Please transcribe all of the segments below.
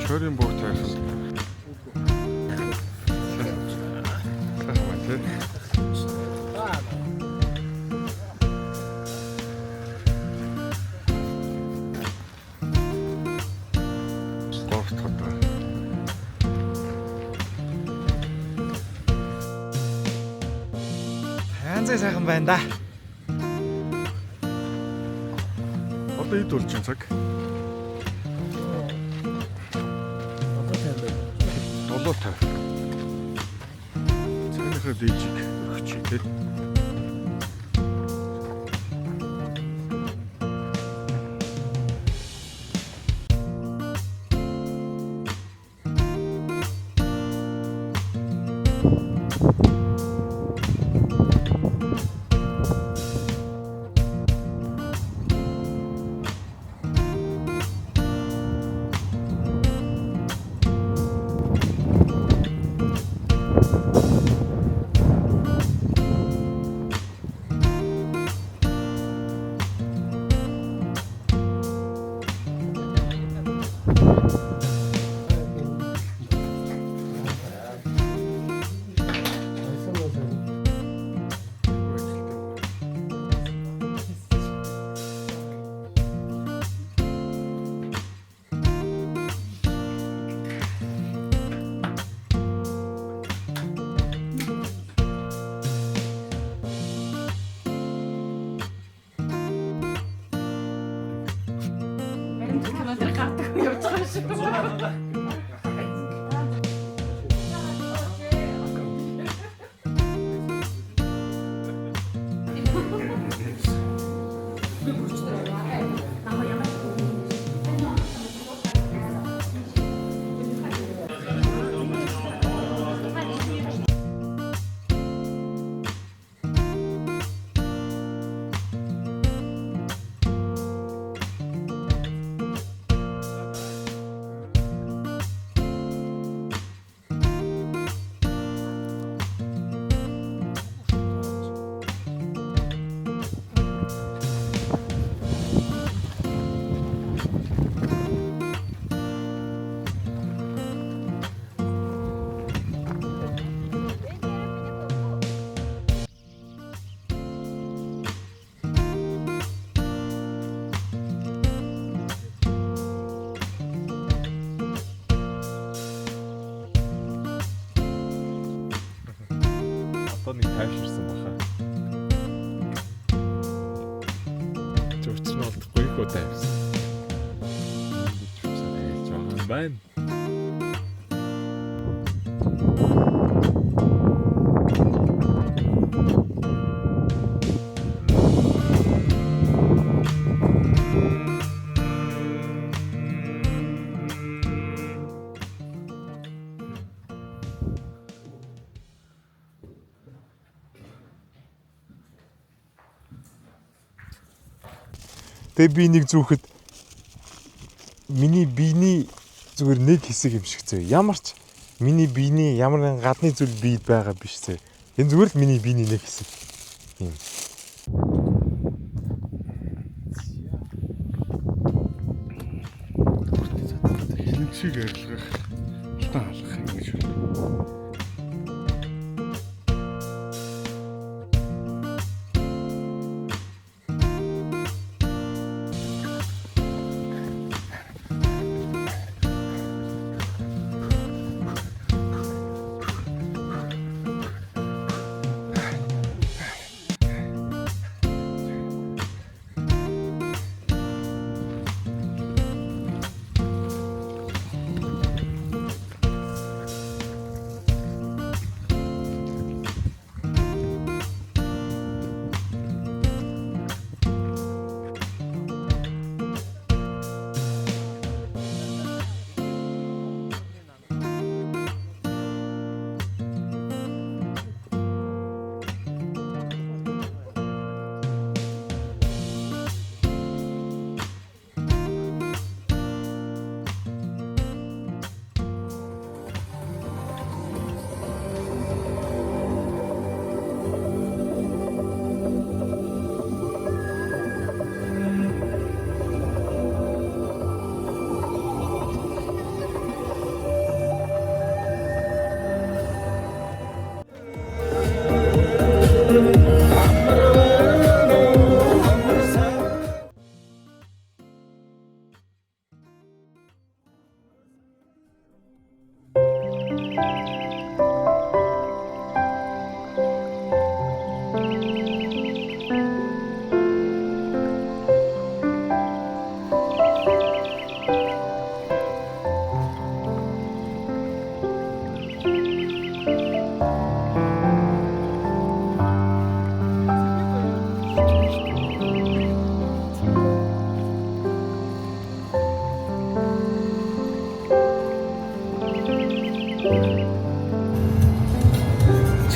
Чойрын буур тайрсан. Янзай сайхан байна да. Одоо ид болж чинь цаг. Долоотой. Цагийнхаа дээжийг өгч тий. Нэг тайвширсан баха. Зөвчөр нь олдохгүй их удаа явсан. Жаахан байна. Тэгээ би нэг зүухэд миний биений зүгээр нэг хэсэг юм шиг зөө. Ямар ч миний биений ямар нэгэн гадны зүйл бий байгаа биш зөө. Энэ зүгээр л миний биений нэг хэсэг. Ийм. Хинэг шиг арилгах. Тутан алах юм гэж байна.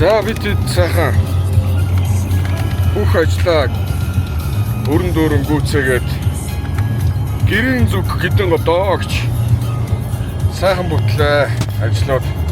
За бид сайхан бүх ажлаа өрн дөрөн гүйцээгээд гэрийн зүг гэдэг годоогч сайхан бүтлээ ажлууд